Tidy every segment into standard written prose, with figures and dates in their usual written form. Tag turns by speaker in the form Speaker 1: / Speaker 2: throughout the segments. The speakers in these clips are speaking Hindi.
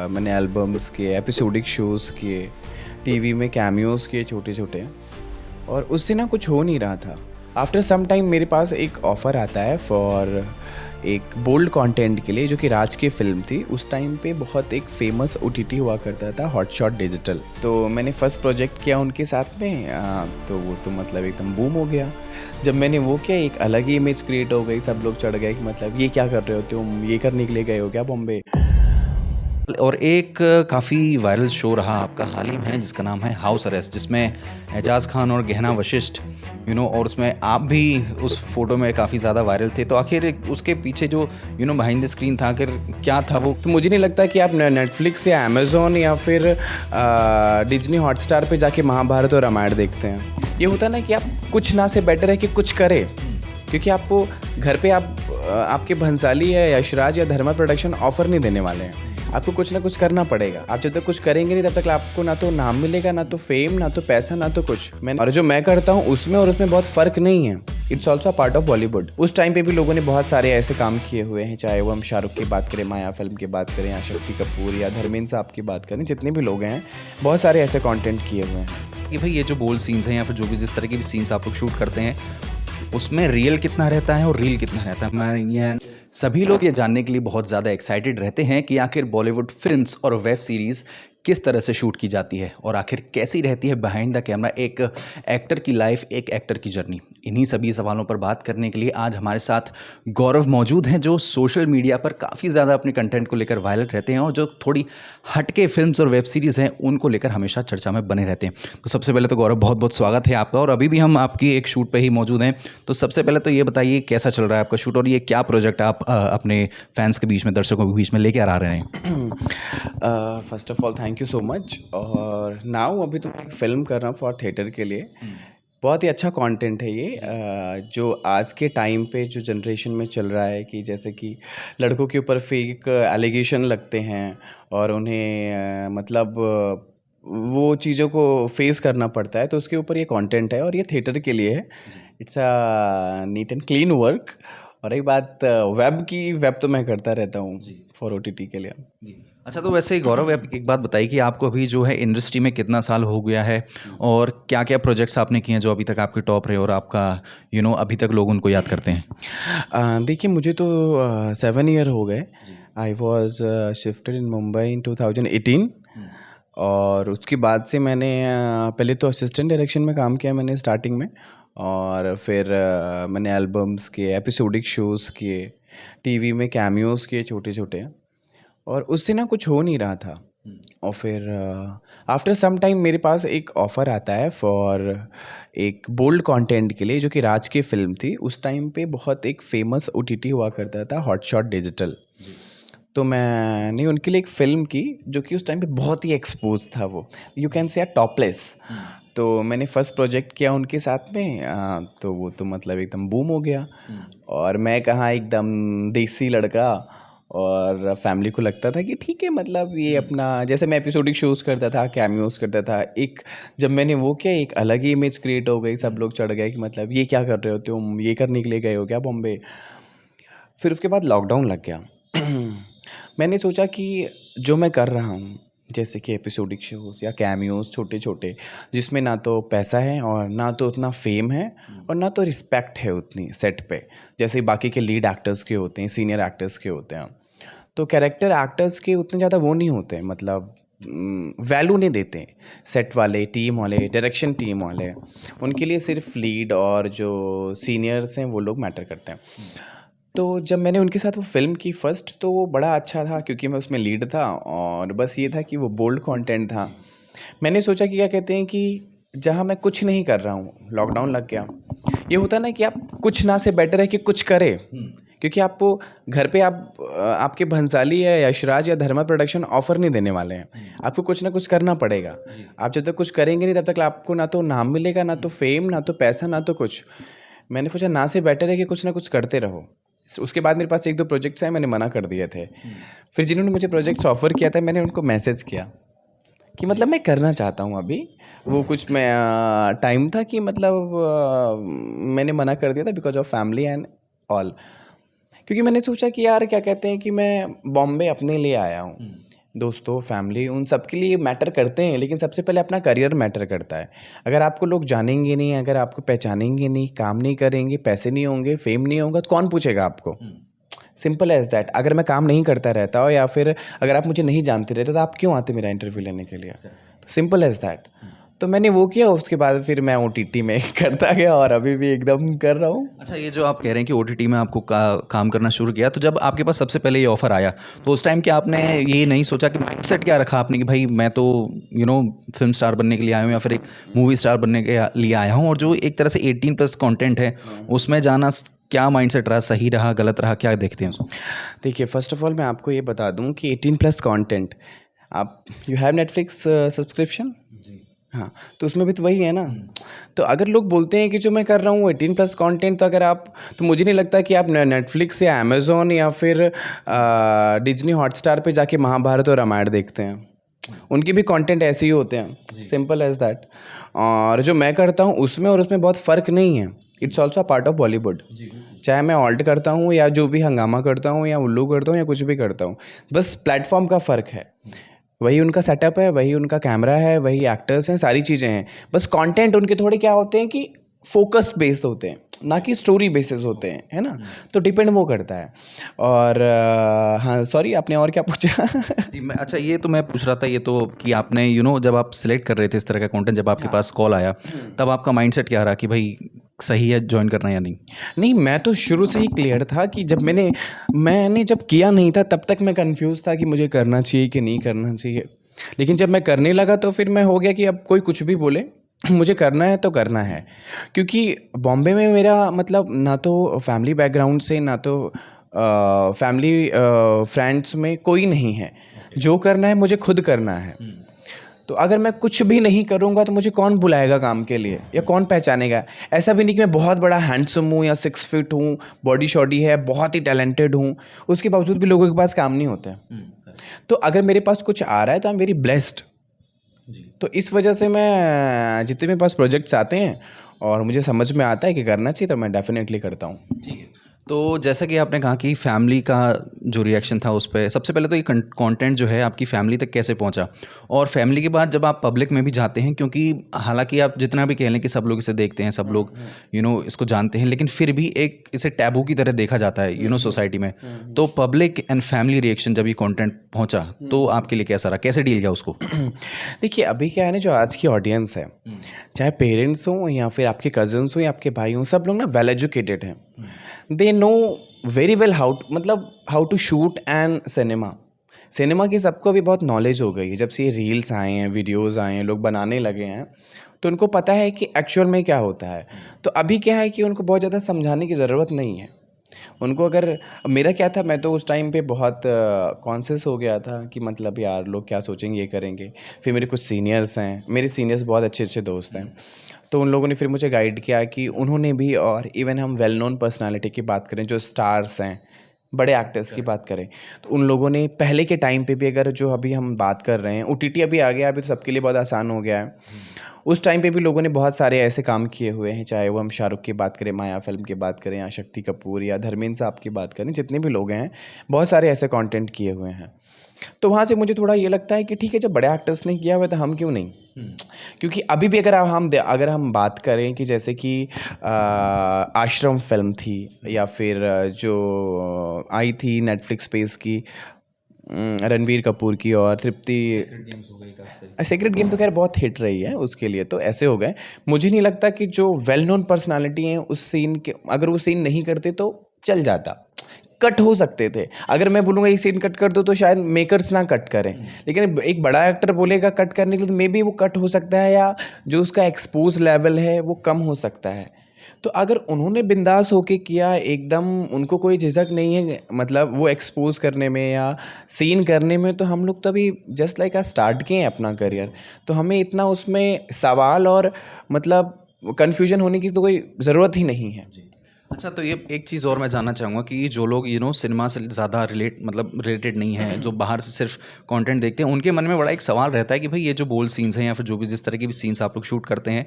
Speaker 1: मैंने एल्बम्स किए, एपिसोडिक शोज़ किए, टीवी में कैमियोज़ किए छोटे छोटे, और उससे ना कुछ हो नहीं रहा था। आफ्टर सम टाइम मेरे पास एक ऑफ़र आता है फॉर एक बोल्ड कंटेंट के लिए, जो कि राज की फ़िल्म थी। उस टाइम पे बहुत एक फ़ेमस ओटीटी हुआ करता था, हॉटशॉट डिजिटल। तो मैंने फर्स्ट प्रोजेक्ट किया उनके साथ में, तो वो तो मतलब एकदम बूम हो गया। जब मैंने वो किया, एक अलग ही इमेज क्रिएट हो गई, सब लोग चढ़ गए कि मतलब ये क्या कर रहे हो तुम, ये करने के लिए गए हो क्या बॉम्बे।
Speaker 2: और एक काफ़ी वायरल शो रहा आपका हाल ही में जिसका नाम है हाउस अरेस्ट, जिसमें एजाज खान और गहना वशिष्ठ और उसमें आप भी उस फोटो में काफ़ी ज़्यादा वायरल थे। तो आखिर उसके पीछे जो बिहाइंड द स्क्रीन था, आखिर क्या था वो?
Speaker 1: तो मुझे नहीं लगता कि आप नेटफ्लिक्स या अमेज़ॉन या फिर डिज्नी हॉटस्टार पे जाके महाभारत और रामायण देखते हैं। ये होता है ना कि आप कुछ ना से बेटर है कि कुछ करें, क्योंकि आपको घर पे आपके भंसाली या यशराज या धर्मा प्रोडक्शन ऑफर नहीं देने वाले हैं। आपको कुछ ना कुछ करना पड़ेगा। आप जब तक कुछ करेंगे नहीं, तब तक आपको ना तो नाम मिलेगा, ना तो फेम, ना तो पैसा, ना तो कुछ। और जो मैं करता हूँ उसमें और उसमें बहुत फ़र्क नहीं है। It's also part of Bollywood. उस टाइम पे भी लोगों ने बहुत सारे ऐसे काम किए हुए हैं, चाहे वो हम शाहरुख की बात करें, माया फिल्म की बात करें, या शक्ति कपूर या धर्मेंद्र साहब की बात करें, जितने भी लोग हैं, बहुत सारे ऐसे कंटेंट किए हुए हैं।
Speaker 2: कि भाई ये जो बोल्ड सीन्स हैं या फिर जो भी जिस तरह के भी सीन्स आप लोग शूट करते हैं, उसमें रियल कितना रहता है और रील कितना रहता है? मैं ये सभी लोग ये जानने के लिए बहुत ज़्यादा एक्साइटेड रहते हैं कि आखिर बॉलीवुड फिल्म्स और वेब सीरीज़ किस तरह से शूट की जाती है और आखिर कैसी रहती है बिहाइंड द कैमरा एक एक्टर की लाइफ, एक एक्टर की जर्नी। इन्हीं सभी सवालों पर बात करने के लिए आज हमारे साथ गौरव मौजूद हैं, जो सोशल मीडिया पर काफ़ी ज़्यादा अपने कंटेंट को लेकर वायरल रहते हैं और जो थोड़ी हटके फिल्म्स और वेब सीरीज़ हैं उनको लेकर हमेशा चर्चा में बने रहते हैं। तो सबसे पहले तो गौरव, बहुत बहुत स्वागत है आपका, और अभी भी हम आपकी एक शूट पे ही मौजूद हैं। तो सबसे पहले तो ये बताइए कैसा चल रहा है आपका शूट और ये क्या प्रोजेक्ट आप अपने फैंस के बीच में, दर्शकों के बीच में लेके आ रहे हैं?
Speaker 1: First of all thank you so much. और नाउ अभी तो मैं एक फ़िल्म कर रहा हूँ फॉर थिएटर के लिए। बहुत ही अच्छा कंटेंट है ये, जो आज के टाइम पे जो जनरेशन में चल रहा है, कि जैसे कि लड़कों के ऊपर फेक एलिगेशन लगते हैं और उन्हें मतलब वो चीज़ों को फेस करना पड़ता है। तो उसके ऊपर ये कंटेंट है और ये थिएटर के लिए है। It's a neat and clean work. और एक बात वेब तो मैं करता रहता हूँ फॉर ओटीटी के लिए।
Speaker 2: अच्छा, तो वैसे ही गौरव, आप एक बात बताइए कि आपको अभी जो है इंडस्ट्री में कितना साल हो गया है और क्या क्या प्रोजेक्ट्स आपने किए हैं जो अभी तक आपके टॉप रहे और आपका अभी तक लोग उनको याद करते हैं?
Speaker 1: देखिए, मुझे तो 7 ईयर हो गए। I was shifted in Mumbai in 2018। और उसके बाद से मैंने पहले तो असिस्टेंट डायरेक्शन में काम किया मैंने स्टार्टिंग में, और फिर मैंने एल्बम्स किए, एपिसोडिक शोज़ किए, टीवी में कैमियोज़ किए छोटे छोटे, और उससे ना कुछ हो नहीं रहा था। और फिर आफ्टर सम टाइम मेरे पास एक ऑफ़र आता है फॉर एक बोल्ड कंटेंट के लिए, जो कि राज की फ़िल्म थी। उस टाइम पे बहुत एक फेमस ओटीटी हुआ करता था, हॉटशॉट डिजिटल। तो मैंने उनके लिए एक फ़िल्म की, जो कि उस टाइम पे बहुत ही एक्सपोज था वो, यू कैन से टॉपलेस। तो मैंने फर्स्ट प्रोजेक्ट किया उनके साथ में, तो वो तो मतलब एकदम बूम हो गया। और मैं कहाँ, एकदम देसी लड़का, और फैमिली को लगता था कि ठीक है, मतलब ये अपना, जैसे मैं एपिसोडिक शोज़ करता था, कैमियोज़ करता था, एक जब मैंने वो किया, एक अलग ही इमेज क्रिएट हो गई, सब लोग चढ़ गए कि मतलब ये क्या कर रहे हो तुम, ये करने के लिए गए हो क्या बॉम्बे। फिर उसके बाद लॉकडाउन लग गया। मैंने सोचा कि जो मैं कर रहा हूँ, जैसे कि एपिसोडिक शोज़ या कैमियोज़ छोटे छोटे, जिसमें ना तो पैसा है और ना तो उतना फेम है और ना तो रिस्पेक्ट है उतनी सेट पे, जैसे बाकी के लीड एक्टर्स के होते हैं, सीनियर एक्टर्स के होते हैं। तो कैरेक्टर एक्टर्स के उतने ज़्यादा वो नहीं होते, मतलब वैल्यू नहीं देते सेट वाले, टीम वाले, डायरेक्शन टीम वाले। उनके लिए सिर्फ लीड और जो सीनियर्स हैं वो लोग मैटर करते हैं। तो जब मैंने उनके साथ वो फ़िल्म की फर्स्ट, तो वो बड़ा अच्छा था, क्योंकि मैं उसमें लीड था और बस ये था कि वो बोल्ड कंटेंट था। मैंने सोचा कि क्या कहते हैं कि जहाँ मैं कुछ नहीं कर रहा हूँ, लॉकडाउन लग गया। ये होता है ना कि आप कुछ ना से बेटर है कि कुछ करें, क्योंकि आपको घर पे आपके भंसाली या यशराज या धर्मा प्रोडक्शन ऑफर नहीं देने वाले हैं। आपको कुछ ना कुछ करना पड़ेगा। आप जब तक कुछ करेंगे नहीं, तब तक आपको ना तो नाम मिलेगा, ना तो फेम, ना तो पैसा, ना तो कुछ। मैंने सोचा ना से बेटर है कि कुछ ना कुछ करते रहो। उसके बाद मेरे पास 1-2 प्रोजेक्ट्स हैं, मैंने मना कर दिए थे। फिर जिन्होंने मुझे प्रोजेक्ट्स ऑफ़र किया था, मैंने उनको मैसेज किया कि मतलब मैं करना चाहता हूँ अभी। वो कुछ मैं टाइम था कि मतलब मैंने मना कर दिया था because of family and all. क्योंकि मैंने सोचा कि यार क्या कहते हैं कि मैं बॉम्बे अपने लिए आया हूँ। दोस्तों, फैमिली, उन सब के लिए मैटर करते हैं, लेकिन सबसे पहले अपना करियर मैटर करता है। अगर आपको लोग जानेंगे नहीं, अगर आपको पहचानेंगे नहीं, काम नहीं करेंगे, पैसे नहीं होंगे, फेम नहीं होगा, तो कौन पूछेगा आपको? Simple as that. अगर मैं काम नहीं करता रहता हो या फिर अगर आप मुझे नहीं जानते रहते तो आप क्यों आते मेरा इंटरव्यू लेने के लिए? तो सिंपल एज दैट। तो मैंने वो किया, उसके बाद फिर मैं OTT में करता गया और अभी भी एकदम कर रहा हूँ।
Speaker 2: अच्छा, ये जो आप कह रहे हैं कि OTT में आपको काम करना शुरू किया, तो जब आपके पास सबसे पहले ये ऑफर आया तो उस टाइम क्या आपने ये नहीं सोचा कि माइंडसेट क्या रखा आपने कि भाई मैं तो फिल्म स्टार बनने के लिए आया हूँ या फिर एक मूवी स्टार बनने के लिए आया हूँ, और जो एक तरह से 18+ कंटेंट है उसमें जाना, क्या माइंडसेट रहा? सही रहा, गलत रहा, क्या देखते हैं उसको?
Speaker 1: देखिए, फर्स्ट ऑफ ऑल मैं आपको ये बता दूं कि 18+ कंटेंट, आप यू हैव नेटफ्लिक्स सब्सक्रिप्शन? हाँ, तो उसमें भी तो वही है ना। तो अगर लोग बोलते हैं कि जो मैं कर रहा हूँ 18+ कंटेंट, तो अगर आप, तो मुझे नहीं लगता कि आप नेटफ्लिक्स या अमेज़ॉन या फिर डिज्नी हॉटस्टार पे जाके महाभारत और रामायण देखते हैं। उनके भी कंटेंट ऐसे ही होते हैं, सिंपल एज दैट। और जो मैं करता हूँ उसमें और उसमें बहुत फ़र्क नहीं है। It's also a part of Bollywood. चाहे मैं ऑल्ट करता हूँ या जो भी हंगामा करता हूँ या उल्लू करता हूँ या कुछ भी करता हूँ, बस प्लेटफॉर्म का फ़र्क है। वही उनका सेटअप है, वही उनका कैमरा है, वही एक्टर्स हैं, सारी चीज़ें हैं। बस कंटेंट उनके थोड़े क्या होते हैं कि फोकस्ड बेस्ड होते हैं, ना कि स्टोरी बेसिस होते हैं, है ना। तो डिपेंड वो करता है। और हाँ, सॉरी, आपने और क्या पूछा?
Speaker 2: जी, मैं, अच्छा, ये तो मैं पूछ रहा था, ये तो कि आपने जब आप सिलेक्ट कर रहे थे इस तरह का कंटेंट, जब आपके पास कॉल आया तब आपका माइंडसेट क्या रहा कि भाई सही है ज्वाइन करना या नहीं?
Speaker 1: नहीं, मैं तो शुरू से ही क्लियर था कि जब मैंने जब किया नहीं था तब तक मैं कंफ्यूज था कि मुझे करना चाहिए कि नहीं करना चाहिए। लेकिन जब मैं करने लगा तो फिर मैं हो गया कि अब कोई कुछ भी बोले, मुझे करना है तो करना है। क्योंकि बॉम्बे में मेरा मतलब ना तो फैमिली बैकग्राउंड से, ना तो फैमिली फ्रेंड्स में कोई नहीं है। जो करना है मुझे खुद करना है। तो अगर मैं कुछ भी नहीं करूँगा तो मुझे कौन बुलाएगा काम के लिए या कौन पहचानेगा? ऐसा भी नहीं कि मैं बहुत बड़ा हैंडसम हूँ या 6 फीट हूँ, बॉडी शॉडी है, बहुत ही टैलेंटेड हूँ, उसके बावजूद भी लोगों के पास काम नहीं होता है। तो अगर मेरे पास कुछ आ रहा है तो आई एम वेरी ब्लेस्ड। तो इस वजह से मैं जितने मेरे पास प्रोजेक्ट्स आते हैं और मुझे समझ में आता है कि करना चाहिए, तो मैं डेफिनेटली करता हूँ।
Speaker 2: ठीक है। तो जैसा कि आपने कहा कि फैमिली का जो रिएक्शन था उस पे, सबसे पहले तो ये कंटेंट जो है आपकी फैमिली तक कैसे पहुंचा, और फैमिली के बाद जब आप पब्लिक में भी जाते हैं, क्योंकि हालांकि आप जितना भी कह लें कि सब लोग इसे देखते हैं, सब लोग इसको जानते हैं, लेकिन फिर भी एक इसे टैबू की तरह देखा जाता है सोसाइटी में। तो पब्लिक एंड फैमिली रिएक्शन जब ये कंटेंट पहुंचा तो आपके लिए कैसा रहा, कैसे डील किया उसको?
Speaker 1: देखिए, अभी क्या है ना, जो आज की ऑडियंस है, चाहे पेरेंट्स हों या फिर आपके कजन्स हों या आपके भाई हों, सब लोग ना वेल एजुकेटेड हैं। They know very well how to shoot and cinema की सबको अभी बहुत नॉलेज हो गई है। जब से ये रील्स आए हैं, वीडियोस आए हैं, लोग बनाने लगे हैं, तो उनको पता है कि एक्चुअल में क्या होता है। तो अभी क्या है कि उनको बहुत ज़्यादा समझाने की ज़रूरत नहीं है। उनको अगर, मेरा क्या था, मैं तो उस टाइम पे बहुत कॉन्शियस हो गया था कि मतलब यार लोग क्या सोचेंगे, ये करेंगे। फिर मेरे कुछ सीनियर्स हैं, मेरे सीनियर्स बहुत अच्छे अच्छे दोस्त हैं, तो उन लोगों ने फिर मुझे गाइड किया कि उन्होंने भी, और इवन हम वेल नोन पर्सनालिटी की बात करें, जो स्टार्स हैं, बड़े एक्टर्स की बात करें, तो उन लोगों ने पहले के टाइम पे भी, अगर जो अभी हम बात कर रहे हैं, OTT अभी आ गया, अभी तो सबके लिए बहुत आसान हो गया है। उस टाइम पे भी लोगों ने बहुत सारे ऐसे काम किए हुए हैं, चाहे वो हम शाहरुख की बात करें, माया फिल्म की बात करें, या शक्ति कपूर या धर्मेंद्र साहब की बात करें, जितने भी लोग हैं, बहुत सारे ऐसे कंटेंट किए हुए हैं। तो वहाँ से मुझे थोड़ा ये लगता है कि ठीक है, जब बड़े एक्टर्स ने किया हुआ है तो हम क्यों नहीं। क्योंकि अभी भी अगर हम बात करें कि जैसे कि आश्रम फिल्म थी, या फिर जो आई थी नेटफ्लिक्स पे इसकी, रणवीर कपूर की और तृप्ति, सीक्रेट गेम तो खैर बहुत हिट रही है उसके लिए, तो ऐसे हो गए। मुझे नहीं लगता कि जो वेल नोन पर्सनालिटी हैं उस सीन के, अगर वो सीन नहीं करते तो चल जाता, कट हो सकते थे। अगर मैं बोलूँगा ये सीन कट कर दो तो शायद मेकर्स ना कट करें, लेकिन एक बड़ा एक्टर बोलेगा कट करने के लिए तो मे बी वो कट हो सकता है, या जो उसका एक्सपोज लेवल है वो कम हो सकता है। तो अगर उन्होंने बिंदास होके किया एकदम, उनको कोई झिझक नहीं है मतलब वो एक्सपोज करने में या सीन करने में, तो हम लोग तो अभी जस्ट लाइक स्टार्ट किए हैं अपना करियर, तो हमें इतना उसमें सवाल और मतलब कन्फ्यूजन होने की तो कोई ज़रूरत ही नहीं है।
Speaker 2: अच्छा, तो ये एक चीज़ और मैं जानना चाहूँगा कि जो लोग सिनेमा से ज़्यादा रिलेटेड नहीं है, जो बाहर से सिर्फ कंटेंट देखते हैं, उनके मन में बड़ा एक सवाल रहता है कि भाई ये जो बोल्ड सीन्स हैं या फिर जो भी जिस तरह की भी सीन्स आप लोग शूट करते हैं,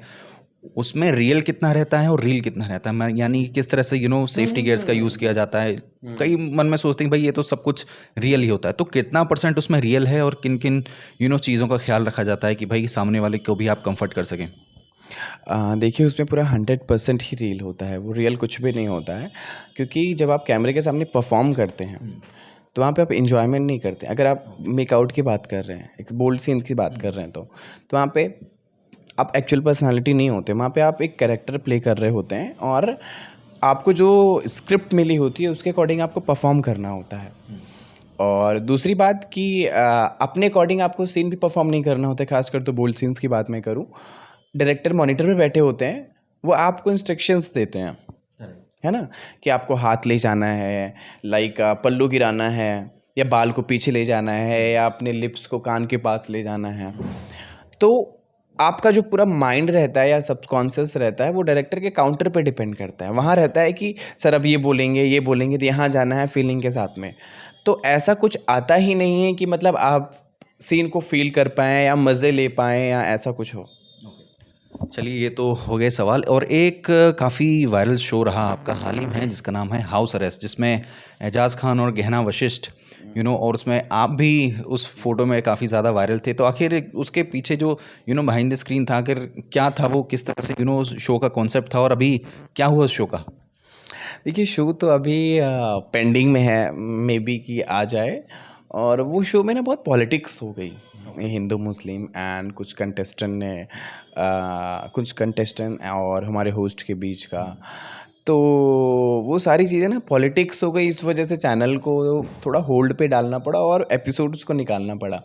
Speaker 2: उसमें रियल कितना रहता है और रील कितना रहता है, मैं यानी किस तरह से सेफ्टी गियर्स का यूज़ किया जाता है। कई मन में सोचते हैं भाई ये तो सब कुछ रियल ही होता है, तो कितना % उसमें रियल है और किन किन चीज़ों का ख्याल रखा जाता है कि भाई सामने वाले को भी आप कंफर्ट कर सकें।
Speaker 1: देखिए उसमें पूरा 100% ही रियल होता है, वो रियल कुछ भी नहीं होता है, क्योंकि जब आप कैमरे के सामने परफॉर्म करते हैं तो वहाँ पे आप इन्जॉयमेंट नहीं करते। अगर आप मेकआउट की बात कर रहे हैं, एक बोल्ड सीन्स की बात कर रहे हैं, तो वहाँ पे आप एक्चुअल पर्सनालिटी नहीं होते, वहाँ पे आप एक कैरेक्टर प्ले कर रहे होते हैं और आपको जो स्क्रिप्ट मिली होती है उसके अकॉर्डिंग आपको परफॉर्म करना होता है। और दूसरी बात कि अपने अकॉर्डिंग आपको सीन भी परफॉर्म नहीं करना होता है, खासकर तो बोल्ड सीन्स की बात मैं करूँ। डायरेक्टर मॉनिटर पे बैठे होते हैं, वो आपको इंस्ट्रक्शंस देते हैं, है ना, कि आपको हाथ ले जाना है, लाइक पल्लू गिराना है, या बाल को पीछे ले जाना है, या अपने लिप्स को कान के पास ले जाना है। तो आपका जो पूरा माइंड रहता है या सबकॉन्शियस रहता है वो डायरेक्टर के काउंटर पे डिपेंड करता है। वहाँ रहता है कि सर अब ये बोलेंगे तो यहाँ जाना है फीलिंग के साथ में। तो ऐसा कुछ आता ही नहीं है कि मतलब आप सीन को फील कर पाएँ या मज़े ले पाएँ या ऐसा कुछ हो।
Speaker 2: चलिए ये तो हो गए सवाल, और एक काफ़ी वायरल शो रहा आपका हाल ही में जिसका नाम है हाउस अरेस्ट, जिसमें एजाज खान और गहना वशिष्ठ और उसमें आप भी उस फोटो में काफ़ी ज़्यादा वायरल थे। तो आखिर उसके पीछे जो बिहाइंड द स्क्रीन था, आखिर क्या था वो, किस तरह से उस शो का कॉन्सेप्ट था और अभी क्या हुआ उस शो का?
Speaker 1: देखिए शो तो अभी पेंडिंग में है, मे बी कि आ जाए। और वो शो में ना बहुत पॉलिटिक्स हो गई, हिंदू मुस्लिम एंड कुछ कंटेस्टेंट और हमारे होस्ट के बीच का। तो वो सारी चीज़ें ना पॉलिटिक्स हो गई, इस वजह से चैनल को थोड़ा होल्ड पे डालना पड़ा और एपिसोड्स को निकालना पड़ा।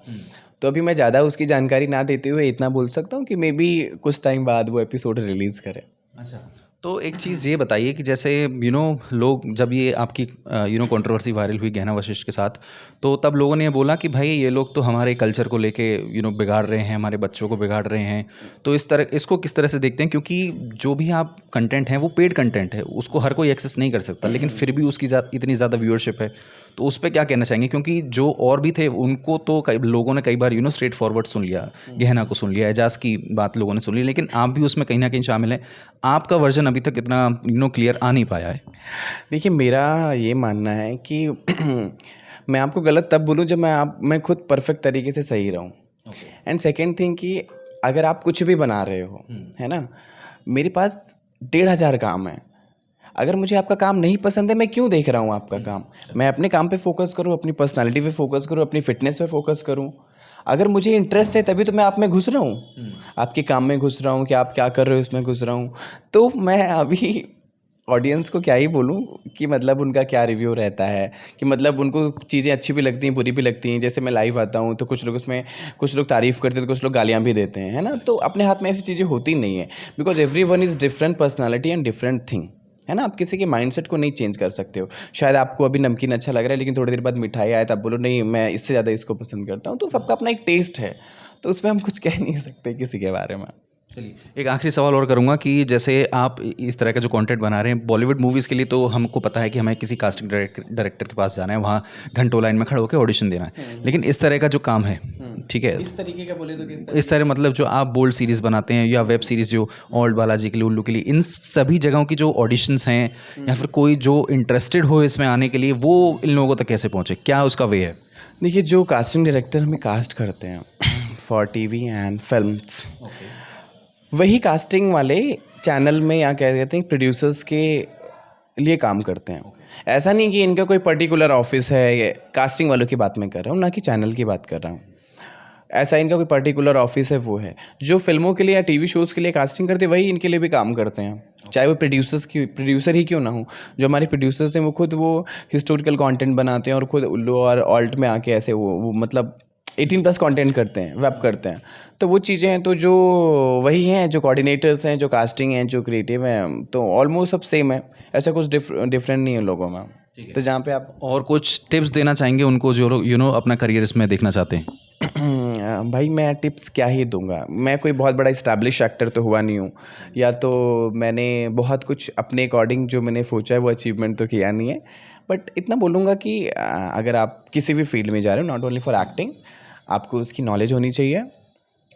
Speaker 1: तो अभी मैं ज़्यादा उसकी जानकारी ना देते हुए इतना बोल सकता हूँ कि मे बी कुछ टाइम बाद वो एपिसोड रिलीज़ करें।
Speaker 2: अच्छा, तो एक चीज़ ये बताइए कि जैसे लोग, जब ये आपकी कंट्रोवर्सी वायरल हुई गहना वशिष्ठ के साथ, तो तब लोगों ने ये बोला कि भाई ये लोग तो हमारे कल्चर को लेके बिगाड़ रहे हैं, हमारे बच्चों को बिगाड़ रहे हैं। तो इसको किस तरह से देखते हैं, क्योंकि जो भी आप कंटेंट है वो पेड कंटेंट है, उसको हर कोई एक्सेस नहीं कर सकता, लेकिन फिर भी उसकी इतनी ज़्यादा व्यूअरशिप है। तो उस पर क्या कहना चाहेंगे, क्योंकि जो और भी थे उनको तो लोगों ने कई बार स्ट्रेट फॉरवर्ड सुन लिया, गहना को सुन लिया, एजाज की बात लोगों ने सुन ली, लेकिन आप भी उसमें कहीं ना कहीं शामिल हैं। आपका वर्जन अभी तक इतना क्लियर आ नहीं पाया है।
Speaker 1: देखिए मेरा ये मानना है कि मैं आपको गलत तब बोलूँ जब मैं खुद परफेक्ट तरीके से सही रहूँ। एंड सेकेंड थिंग कि अगर आप कुछ भी बना रहे हो, है ना, मेरे पास 1500 काम है। अगर मुझे आपका काम नहीं पसंद है, मैं क्यों देख रहा हूँ आपका काम? मैं अपने काम पे फोकस करूँ, अपनी पर्सनालिटी पे फोकस करूँ, अपनी फिटनेस पे फोकस करूँ। अगर मुझे इंटरेस्ट है तभी तो मैं आप में घुस रहा हूँ, आपके काम में घुस रहा हूँ कि आप क्या कर रहे हो इसमें घुस रहा हूँ। तो मैं अभी ऑडियंस को क्या ही बोलूँ कि मतलब उनका क्या रिव्यू रहता है, कि मतलब उनको चीज़ें अच्छी भी लगती हैं, बुरी भी लगती हैं। जैसे मैं लाइव आता हूँ तो कुछ लोग तारीफ़ करते हैं तो कुछ लोग गालियाँ भी देते हैं, है ना। तो अपने हाथ में ऐसी चीज़ें होती नहीं है, because everyone is different personality and different thing, है ना। आप किसी के माइंडसेट को नहीं चेंज कर सकते हो। शायद आपको अभी नमकीन अच्छा लग रहा है, लेकिन थोड़ी देर बाद मिठाई आए तब बोलो नहीं मैं इससे ज़्यादा इसको पसंद करता हूँ। तो सबका अपना एक टेस्ट है, तो उसमें हम कुछ कह नहीं सकते किसी के बारे में।
Speaker 2: चलिए एक आखिरी सवाल और करूंगा कि जैसे आप इस तरह का जो कंटेंट बना रहे हैं बॉलीवुड मूवीज़ के लिए, तो हमको पता है कि हमें किसी कास्टिंग डायरेक्टर के पास जाना है, वहाँ घंटों लाइन में खड़े होकर ऑडिशन देना है। लेकिन इस तरह का जो काम है, ठीक है,
Speaker 1: इस तरीके का बोले तो किस
Speaker 2: इस तरह मतलब जो आप बोल्ड सीरीज़ बनाते हैं या वेब सीरीज़ जो ओल्ड बालाजी के लिए, उल्लू के लिए, इन सभी जगहों की जो ऑडिशंस हैं या फिर कोई जो इंटरेस्टेड हो इसमें आने के लिए, वो इन लोगों तक कैसे पहुँचे, क्या उसका वे है?
Speaker 1: देखिए जो कास्टिंग डायरेक्टर हमें कास्ट करते हैं फॉर टीवी एंड फिल्म्स, वही कास्टिंग वाले चैनल में या कह देते हैं प्रोड्यूसर्स के लिए काम करते हैं। ऐसा नहीं कि इनका कोई पर्टिकुलर ऑफिस है, कास्टिंग वालों की बात मैं कर रहा हूँ, ना कि चैनल की बात कर रहा हूँ। ऐसा इनका कोई पर्टिकुलर ऑफिस है, वो है जो फिल्मों के लिए या टीवी शोज़ के लिए कास्टिंग करते हैं, वही इनके लिए भी काम करते हैं, चाहे वो प्रोड्यूसर ही क्यों ना हो। जो हमारे प्रोड्यूसर्स हैं वो खुद वो हिस्टोरिकल कंटेंट बनाते हैं और खुद उल्लू और ऑल्ट में आके ऐसे वो मतलब 18+ कंटेंट करते हैं, वेब करते हैं। तो वो चीज़ें हैं, तो जो वही हैं जो कोऑर्डिनेटर्स हैं, जो कास्टिंग हैं, जो क्रिएटिव हैं, तो ऑलमोस्ट सब सेम है, ऐसा कुछ डिफरेंट नहीं है लोगों में। तो जहाँ पे आप
Speaker 2: और कुछ टिप्स देना चाहेंगे उनको जो लोग अपना करियर इसमें देखना चाहते हैं?
Speaker 1: भाई मैं टिप्स क्या ही दूंगा, मैं कोई बहुत बड़ा इस्टेब्लिश एक्टर तो हुआ नहीं हूँ, या तो मैंने बहुत कुछ अपने अकॉर्डिंग जो मैंने सोचा है वो अचीवमेंट तो किया नहीं है। बट इतना बोलूँगा कि अगर आप किसी भी फील्ड में जा रहे हो, नॉट ओनली फॉर एक्टिंग, आपको उसकी नॉलेज होनी चाहिए,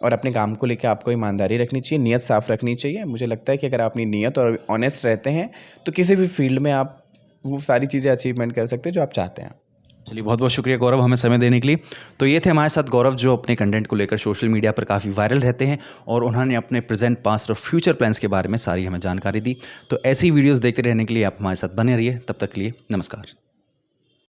Speaker 1: और अपने काम को लेकर आपको ईमानदारी रखनी चाहिए, नीयत साफ़ रखनी चाहिए। मुझे लगता है कि अगर आप अपनी नीयत और ऑनेस्ट रहते हैं तो किसी भी फील्ड में आप वो सारी चीज़ें अचीवमेंट कर सकते हैं जो आप चाहते हैं।
Speaker 2: चलिए, बहुत बहुत शुक्रिया गौरव हमें समय देने के लिए। तो ये थे हमारे साथ गौरव, जो अपने कंटेंट को लेकर सोशल मीडिया पर काफ़ी वायरल रहते हैं और उन्होंने अपने प्रेजेंट, पास्ट और फ्यूचर प्लान्स के बारे में सारी हमें जानकारी दी। तो ऐसी वीडियोस देखते रहने के लिए आप हमारे साथ बने रहिए। तब तक के लिए नमस्कार।